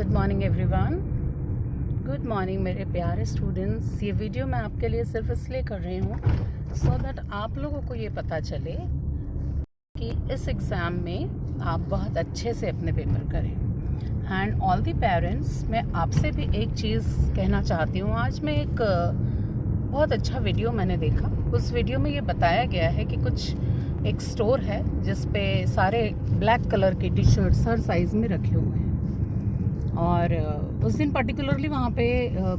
Good morning everyone. Good morning मेरे प्यारे students. ये वीडियो मैं आपके लिए सिर्फ इसलिए कर रही हूँ सो दैट आप लोगों को ये पता चले कि इस एग्ज़ाम में आप बहुत अच्छे से अपने पेपर करें। एंड ऑल दी पेरेंट्स, मैं आपसे भी एक चीज़ कहना चाहती हूँ। आज मैं एक बहुत अच्छा वीडियो मैंने देखा। उस वीडियो में ये बताया गया है कि एक स्टोर है जिस पे सारे ब्लैक कलर के टी शर्ट्स हर साइज़ में रखे हुए हैं। और उस दिन पर्टिकुलरली वहाँ पे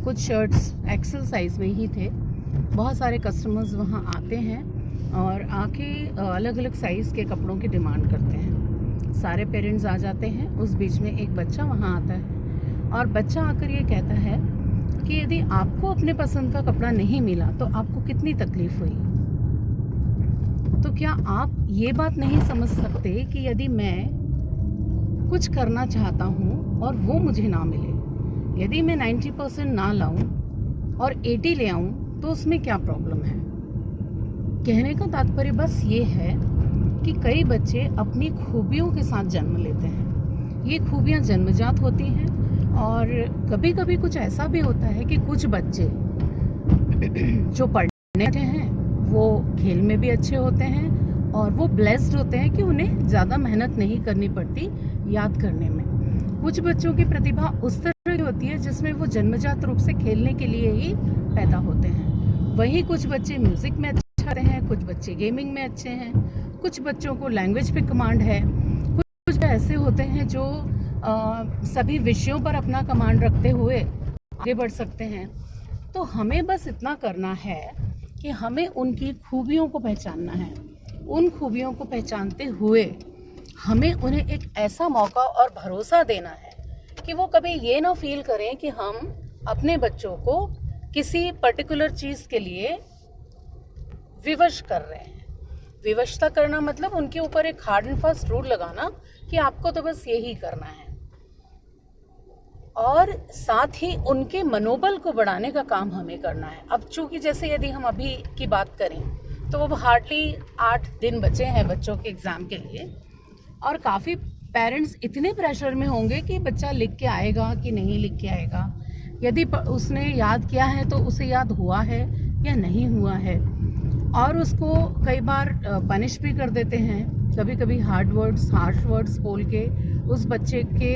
कुछ शर्ट्स एक्सेल साइज़ में ही थे। बहुत सारे कस्टमर्स वहाँ आते हैं और आके अलग अलग साइज़ के कपड़ों की डिमांड करते हैं। सारे पेरेंट्स आ जाते हैं। उस बीच में एक बच्चा वहाँ आता है और बच्चा आकर ये कहता है कि यदि आपको अपने पसंद का कपड़ा नहीं मिला तो आपको कितनी तकलीफ़ हुई। तो क्या आप ये बात नहीं समझ सकते कि यदि मैं कुछ करना चाहता हूँ और वो मुझे ना मिले, यदि मैं 90% ना लाऊं और 80 ले आऊं तो उसमें क्या प्रॉब्लम है। कहने का तात्पर्य बस ये है कि कई बच्चे अपनी खूबियों के साथ जन्म लेते हैं। ये खूबियाँ जन्मजात होती हैं और कभी कभी कुछ ऐसा भी होता है कि कुछ बच्चे जो पढ़ने अच्छे हैं वो खेल में भी अच्छे होते हैं और वो ब्लेस्ड होते हैं कि उन्हें ज़्यादा मेहनत नहीं करनी पड़ती याद करने में। कुछ बच्चों की प्रतिभा उस तरह की होती है जिसमें वो जन्मजात रूप से खेलने के लिए ही पैदा होते हैं। वहीं कुछ बच्चे म्यूज़िक में अच्छे होते हैं, कुछ बच्चे गेमिंग में अच्छे हैं, कुछ बच्चों को लैंग्वेज पे कमांड है, कुछ ऐसे होते हैं जो सभी विषयों पर अपना कमांड रखते हुए आगे बढ़ सकते हैं। तो हमें बस इतना करना है कि हमें उनकी खूबियों को पहचानना है। उन खूबियों को पहचानते हुए हमें उन्हें एक ऐसा मौका और भरोसा देना है कि वो कभी ये ना फील करें कि हम अपने बच्चों को किसी पर्टिकुलर चीज़ के लिए विवश कर रहे हैं। विवशता करना मतलब उनके ऊपर एक हार्ड एंड फास्ट रूल लगाना कि आपको तो बस यही करना है। और साथ ही उनके मनोबल को बढ़ाने का काम हमें करना है। अब चूंकि जैसे यदि हम अभी की बात करें तो वो हार्डली 8 दिन बचे हैं बच्चों के एग्ज़ाम के लिए और काफ़ी पेरेंट्स इतने प्रेशर में होंगे कि बच्चा लिख के आएगा कि नहीं लिख के आएगा, यदि उसने याद किया है तो उसे याद हुआ है या नहीं हुआ है। और उसको कई बार पनिश भी कर देते हैं, कभी कभी हार्श वर्ड्स बोल के उस बच्चे के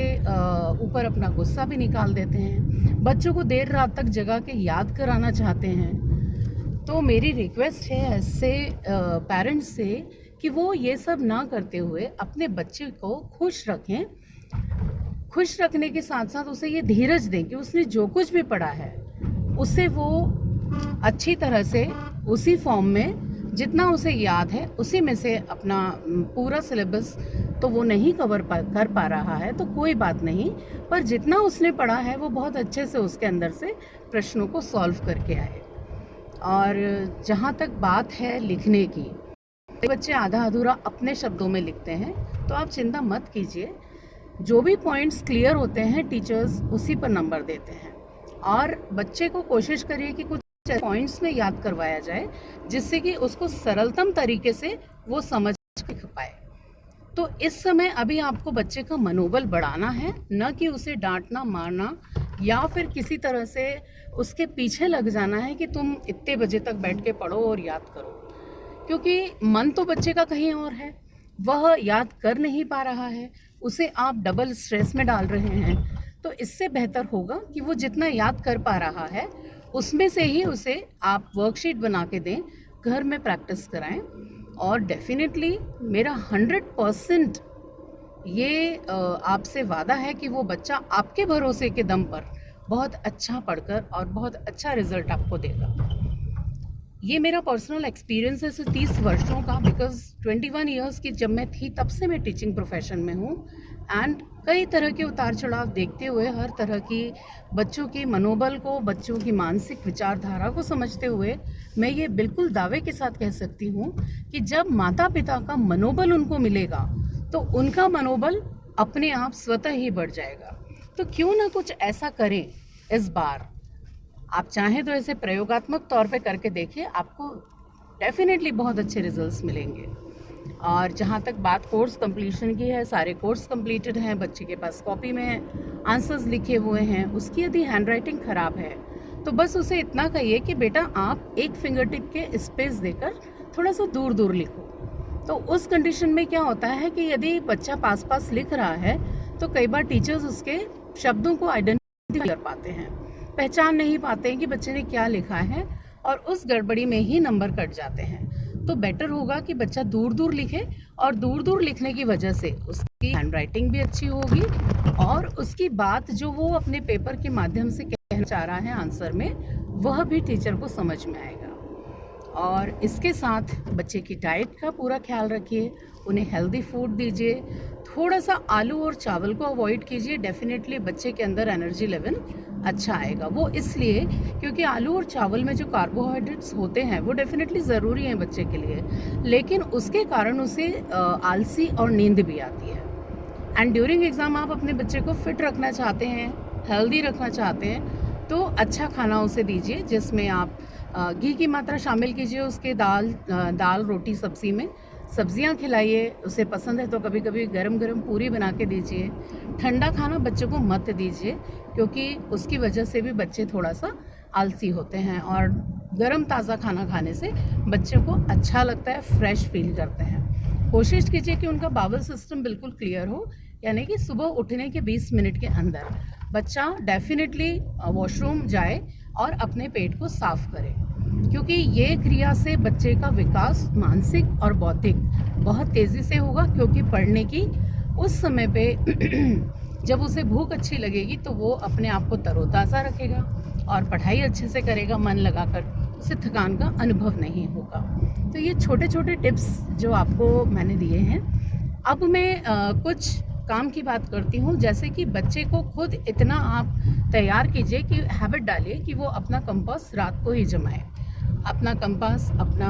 ऊपर अपना गुस्सा भी निकाल देते हैं। बच्चों को देर रात तक जगा के याद कराना चाहते हैं। तो मेरी रिक्वेस्ट है ऐसे पेरेंट्स से कि वो ये सब ना करते हुए अपने बच्चे को खुश रखें। खुश रखने के साथ साथ उसे ये धीरज दें कि उसने जो कुछ भी पढ़ा है उसे वो अच्छी तरह से उसी फॉर्म में जितना उसे याद है उसी में से अपना पूरा सिलेबस तो वो नहीं कवर कर पा रहा है तो कोई बात नहीं, पर जितना उसने पढ़ा है वो बहुत अच्छे से उसके अंदर से प्रश्नों को सॉल्व करके आए। और जहाँ तक बात है लिखने की, बच्चे आधा अधूरा अपने शब्दों में लिखते हैं, तो आप चिंता मत कीजिए। जो भी पॉइंट्स क्लियर होते हैं टीचर्स उसी पर नंबर देते हैं और बच्चे को कोशिश करिए कि कुछ पॉइंट्स में याद करवाया जाए जिससे कि उसको सरलतम तरीके से वो समझ लिख पाए। तो इस समय अभी आपको बच्चे का मनोबल बढ़ाना है, न कि उसे डांटना मारना या फिर किसी तरह से उसके पीछे लग जाना है कि तुम इतने बजे तक बैठ के पढ़ो और याद करो, क्योंकि मन तो बच्चे का कहीं और है, वह याद कर नहीं पा रहा है, उसे आप डबल स्ट्रेस में डाल रहे हैं। तो इससे बेहतर होगा कि वो जितना याद कर पा रहा है उसमें से ही उसे आप वर्कशीट बना के दें, घर में प्रैक्टिस कराएं। और डेफिनेटली मेरा 100% ये आपसे वादा है कि वो बच्चा आपके भरोसे के दम पर बहुत अच्छा पढ़कर और बहुत अच्छा रिजल्ट आपको देगा। ये मेरा पर्सनल एक्सपीरियंस है 30 वर्षों का, बिकॉज 21 ईयर्स की जब मैं थी तब से मैं टीचिंग प्रोफेशन में हूँ। एंड कई तरह के उतार चढ़ाव देखते हुए, हर तरह की बच्चों के मनोबल को, बच्चों की मानसिक विचारधारा को समझते हुए मैं ये बिल्कुल दावे के साथ कह सकती हूँ कि जब माता पिता का मनोबल उनको मिलेगा तो उनका मनोबल अपने आप स्वतः ही बढ़ जाएगा। तो क्यों ना कुछ ऐसा करें इस बार। आप चाहें तो ऐसे प्रयोगात्मक तौर पे करके देखिए, आपको डेफिनेटली बहुत अच्छे रिजल्ट्स मिलेंगे। और जहाँ तक बात कोर्स कंप्लीशन की है, सारे कोर्स कंप्लीटेड हैं, बच्चे के पास कॉपी में आंसर्स लिखे हुए हैं। उसकी यदि हैंड राइटिंग ख़राब है तो बस उसे इतना कहिए कि बेटा आप एक फिंगर टिप के स्पेस देकर थोड़ा सा दूर दूर लिखो। तो उस कंडीशन में क्या होता है कि यदि बच्चा पास पास लिख रहा है तो कई बार टीचर्स उसके शब्दों को आइडेंटिफाई कर पाते हैं, पहचान नहीं पाते हैं कि बच्चे ने क्या लिखा है, और उस गड़बड़ी में ही नंबर कट जाते हैं। तो बेटर होगा कि बच्चा दूर दूर लिखे, और दूर दूर लिखने की वजह से उसकी हैंड राइटिंग भी अच्छी होगी और उसकी बात जो वो अपने पेपर के माध्यम से कहना चाह रहा है आंसर में, वह भी टीचर को समझ में आएगा। और इसके साथ बच्चे की डाइट का पूरा ख्याल रखिए, उन्हें हेल्दी फूड दीजिए, थोड़ा सा आलू और चावल को अवॉइड कीजिए। डेफिनेटली बच्चे के अंदर एनर्जी लेवल अच्छा आएगा। वो इसलिए क्योंकि आलू और चावल में जो कार्बोहाइड्रेट्स होते हैं वो डेफिनेटली ज़रूरी हैं बच्चे के लिए, लेकिन उसके कारण उसे आलसी और नींद भी आती है। एंड ड्यूरिंग एग्ज़ाम आप अपने बच्चे को फिट रखना चाहते हैं, हेल्दी रखना चाहते हैं, तो अच्छा खाना उसे दीजिए जिसमें आप घी की मात्रा शामिल कीजिए उसके दाल रोटी सब्ज़ी में, सब्जियां खिलाइए। उसे पसंद है तो कभी कभी गरम गरम पूरी बना के दीजिए। ठंडा खाना बच्चे को मत दीजिए क्योंकि उसकी वजह से भी बच्चे थोड़ा सा आलसी होते हैं, और गरम ताज़ा खाना खाने से बच्चे को अच्छा लगता है, फ्रेश फील करते हैं। कोशिश कीजिए कि उनका बाउल सिस्टम बिल्कुल क्लियर हो, यानी कि सुबह उठने के 20 मिनट के अंदर बच्चा डेफिनेटली वॉशरूम जाए और अपने पेट को साफ करे, क्योंकि ये क्रिया से बच्चे का विकास मानसिक और बौद्धिक बहुत तेज़ी से होगा। क्योंकि पढ़ने की उस समय पे जब उसे भूख अच्छी लगेगी तो वो अपने आप को तरोताज़ा रखेगा और पढ़ाई अच्छे से करेगा मन लगाकर, उसे थकान का अनुभव नहीं होगा। तो ये छोटे छोटे टिप्स जो आपको मैंने दिए हैं। अब मैं कुछ काम की बात करती हूँ, जैसे कि बच्चे को खुद इतना आप तैयार कीजिए कि हैबिट डालिए कि वो अपना कंपास रात को ही जमाए। अपना कंपास, अपना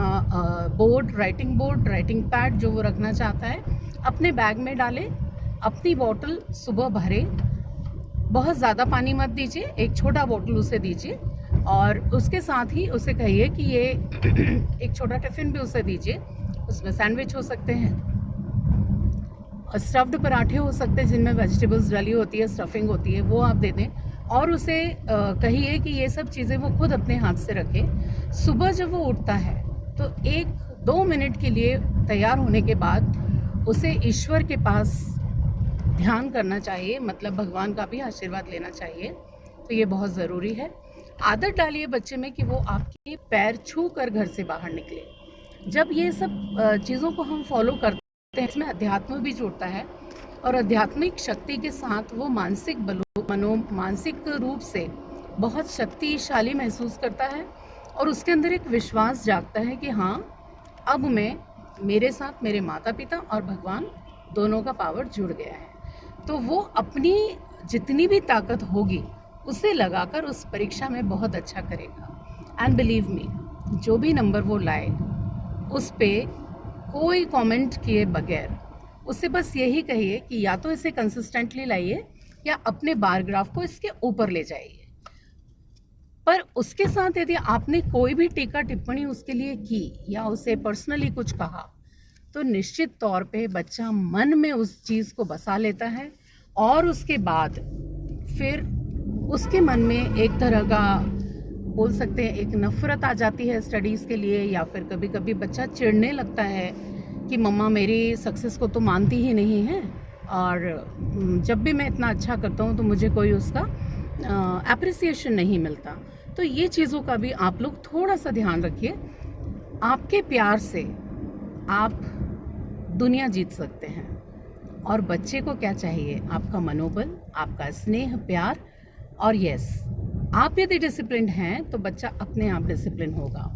राइटिंग बोर्ड, राइटिंग पैड जो वो रखना चाहता है अपने बैग में डाले। अपनी बोतल सुबह भरे, बहुत ज़्यादा पानी मत दीजिए, एक छोटा बोतल उसे दीजिए, और उसके साथ ही उसे कहिए कि ये एक छोटा टिफ़िन भी उसे दीजिए। उसमें सैंडविच हो सकते हैं, स्टफ्ड पराठे हो सकते हैं जिनमें वेजिटेबल्स डली होती है, स्टफिंग होती है, वो आप दे दें। और उसे कहिए कि ये सब चीज़ें वो खुद अपने हाथ से रखे। सुबह जब वो उठता है तो 1-2 मिनट के लिए तैयार होने के बाद उसे ईश्वर के पास ध्यान करना चाहिए, मतलब भगवान का भी आशीर्वाद लेना चाहिए। तो ये बहुत ज़रूरी है। आदत डालिए बच्चे में कि वो आपके पैर छू कर घर से बाहर निकले। जब ये सब चीज़ों को हम फॉलो करते हैं, इसमें अध्यात्म भी जुड़ता है, और आध्यात्मिक शक्ति के साथ वो मानसिक रूप से बहुत शक्तिशाली महसूस करता है, और उसके अंदर एक विश्वास जागता है कि हाँ, अब मेरे साथ मेरे माता पिता और भगवान दोनों का पावर जुड़ गया है। तो वो अपनी जितनी भी ताकत होगी उसे लगाकर उस परीक्षा में बहुत अच्छा करेगा। एंड बिलीव मी, जो भी नंबर वो लाए उस पे कोई कमेंट किए बगैर उसे बस यही कहिए कि या तो इसे कंसिस्टेंटली लाइए या अपने बार ग्राफ को इसके ऊपर ले जाइए। पर उसके साथ यदि आपने कोई भी टीका टिप्पणी उसके लिए की या उसे पर्सनली कुछ कहा, तो निश्चित तौर पे बच्चा मन में उस चीज़ को बसा लेता है, और उसके बाद फिर उसके मन में एक तरह का, बोल सकते हैं, एक नफ़रत आ जाती है स्टडीज़ के लिए। या फिर कभी कभी बच्चा चिढ़ने लगता है कि मम्मा मेरी सक्सेस को तो मानती ही नहीं है, और जब भी मैं इतना अच्छा करता हूँ तो मुझे कोई उसका एप्रिसिएशन नहीं मिलता। तो ये चीज़ों का भी आप लोग थोड़ा सा ध्यान रखिए। आपके प्यार से आप दुनिया जीत सकते हैं। और बच्चे को क्या चाहिए? आपका मनोबल, आपका स्नेह, प्यार, और यस, आप यदि डिसिप्लिन हैं तो बच्चा अपने आप डिसिप्लिन होगा।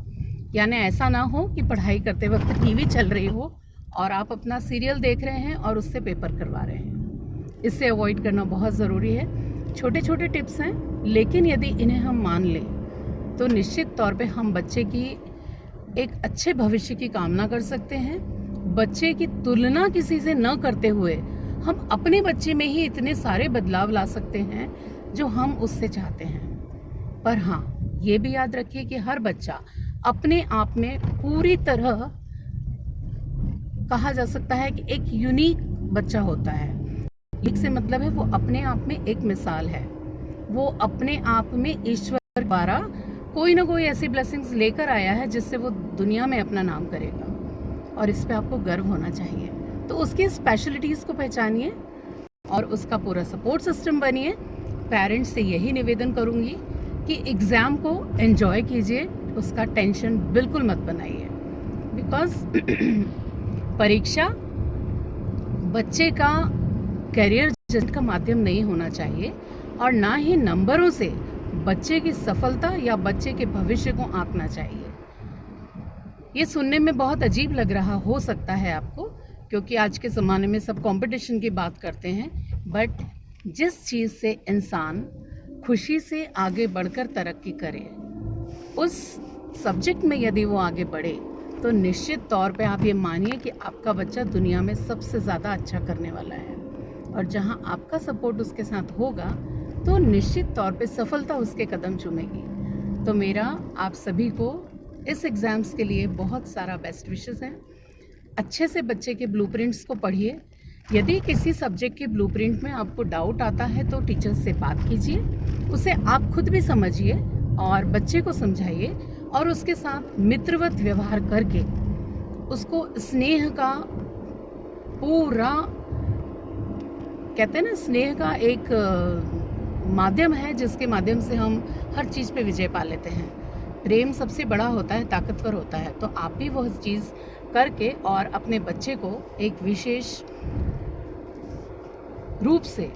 यानी ऐसा ना हो कि पढ़ाई करते वक्त टीवी चल रही हो और आप अपना सीरियल देख रहे हैं और उससे पेपर करवा रहे हैं। इससे अवॉइड करना बहुत ज़रूरी है। छोटे छोटे टिप्स हैं, लेकिन यदि इन्हें हम मान लें तो निश्चित तौर पे हम बच्चे की एक अच्छे भविष्य की कामना कर सकते हैं। बच्चे की तुलना किसी से न करते हुए हम अपने बच्चे में ही इतने सारे बदलाव ला सकते हैं जो हम उससे चाहते हैं। पर हाँ, ये भी याद रखिए कि हर बच्चा अपने आप में पूरी तरह कहा जा सकता है कि एक यूनिक बच्चा होता है। यूनिक से मतलब है वो अपने आप में एक मिसाल है, वो अपने आप में ईश्वर द्वारा कोई ना कोई ऐसी ब्लेसिंग्स लेकर आया है जिससे वो दुनिया में अपना नाम करेगा, और इस पे आपको गर्व होना चाहिए। तो उसकी स्पेशलिटीज़ को पहचानिए और उसका पूरा सपोर्ट सिस्टम बनिए। पेरेंट्स से यही निवेदन करूँगी कि एग्ज़ाम को एंजॉय कीजिए, उसका टेंशन बिल्कुल मत बनाइए, बिकॉज परीक्षा बच्चे का करियर जज का माध्यम नहीं होना चाहिए, और ना ही नंबरों से बच्चे की सफलता या बच्चे के भविष्य को आंकना चाहिए। ये सुनने में बहुत अजीब लग रहा हो सकता है आपको, क्योंकि आज के ज़माने में सब कंपटीशन की बात करते हैं, बट जिस चीज़ से इंसान खुशी से आगे बढ़कर तरक्की करे, उस सब्जेक्ट में यदि वो आगे बढ़े, तो निश्चित तौर पे आप ये मानिए कि आपका बच्चा दुनिया में सबसे ज़्यादा अच्छा करने वाला है। और जहाँ आपका सपोर्ट उसके साथ होगा तो निश्चित तौर पे सफलता उसके कदम चूमेगी। तो मेरा आप सभी को इस एग्ज़ाम्स के लिए बहुत सारा बेस्ट विशेस है। अच्छे से बच्चे के ब्लूप्रिंट्स को पढ़िए। यदि किसी सब्जेक्ट के ब्लूप्रिंट में आपको डाउट आता है तो टीचर से बात कीजिए, उसे आप खुद भी समझिए और बच्चे को समझाइए, और उसके साथ मित्रवत व्यवहार करके उसको स्नेह का पूरा, कहते हैं ना, स्नेह का एक माध्यम है जिसके माध्यम से हम हर चीज़ पे विजय पा लेते हैं। प्रेम सबसे बड़ा होता है, ताकतवर होता है। तो आप भी वह चीज़ करके और अपने बच्चे को एक विशेष रूप से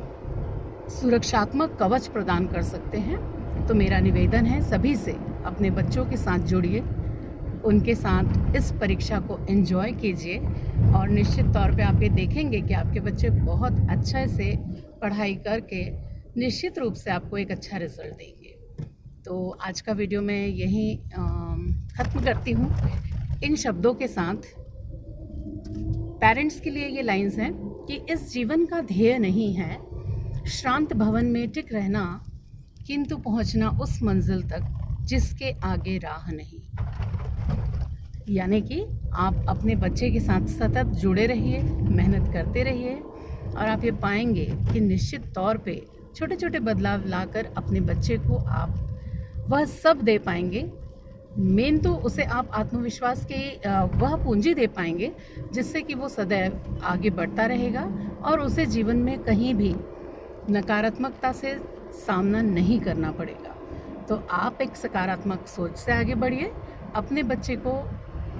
सुरक्षात्मक कवच प्रदान कर सकते हैं। तो मेरा निवेदन है सभी से, अपने बच्चों के साथ जुड़िए, उनके साथ इस परीक्षा को एंजॉय कीजिए, और निश्चित तौर पे आप ये देखेंगे कि आपके बच्चे बहुत अच्छे से पढ़ाई करके निश्चित रूप से आपको एक अच्छा रिजल्ट देंगे। तो आज का वीडियो मैं यहीं ख़त्म करती हूँ इन शब्दों के साथ। पेरेंट्स के लिए ये लाइंस हैं कि इस जीवन का ध्येय नहीं है श्रांत भवन में टिक रहना, किंतु पहुँचना उस मंजिल तक जिसके आगे राह नहीं। यानी कि आप अपने बच्चे के साथ सतत जुड़े रहिए, मेहनत करते रहिए, और आप ये पाएंगे कि निश्चित तौर पे छोटे छोटे बदलाव लाकर अपने बच्चे को आप वह सब दे पाएंगे। मेन तो उसे आप आत्मविश्वास की वह पूंजी दे पाएंगे जिससे कि वो सदैव आगे बढ़ता रहेगा और उसे जीवन में कहीं भी नकारात्मकता से सामना नहीं करना पड़ेगा। तो आप एक सकारात्मक सोच से आगे बढ़िए, अपने बच्चे को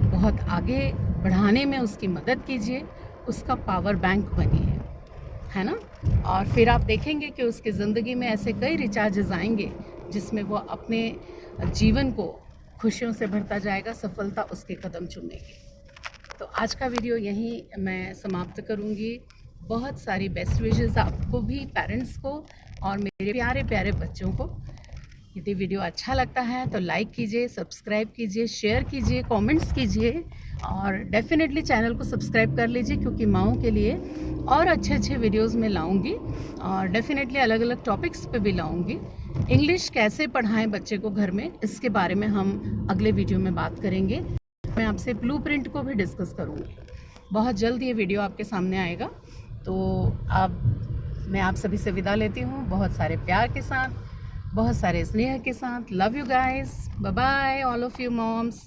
बहुत आगे बढ़ाने में उसकी मदद कीजिए, उसका पावर बैंक बनिए, है ना। और फिर आप देखेंगे कि उसकी ज़िंदगी में ऐसे कई रिचार्जेस आएंगे जिसमें वो अपने जीवन को खुशियों से भरता जाएगा, सफलता उसके कदम चूमेगी। तो आज का वीडियो यहीं मैं समाप्त करूँगी। बहुत सारी बेस्ट विशेस आपको भी, पेरेंट्स को और मेरे प्यारे प्यारे बच्चों को। यदि वीडियो अच्छा लगता है तो लाइक कीजिए, सब्सक्राइब कीजिए, शेयर कीजिए, कमेंट्स कीजिए, और डेफिनेटली चैनल को सब्सक्राइब कर लीजिए, क्योंकि माँओं के लिए और अच्छे अच्छे वीडियोस में लाऊंगी, और डेफिनेटली अलग अलग टॉपिक्स पे भी लाऊंगी। इंग्लिश कैसे पढ़ाएं बच्चे को घर में, इसके बारे में हम अगले वीडियो में बात करेंगे। मैं आपसे ब्लूप्रिंट को भी डिस्कस करूँगी। बहुत जल्द ये वीडियो आपके सामने आएगा। तो अब मैं आप सभी से विदा लेती हूँ, बहुत सारे प्यार के साथ, बहुत सारे स्नेह के साथ। Love you guys, bye bye all of you moms.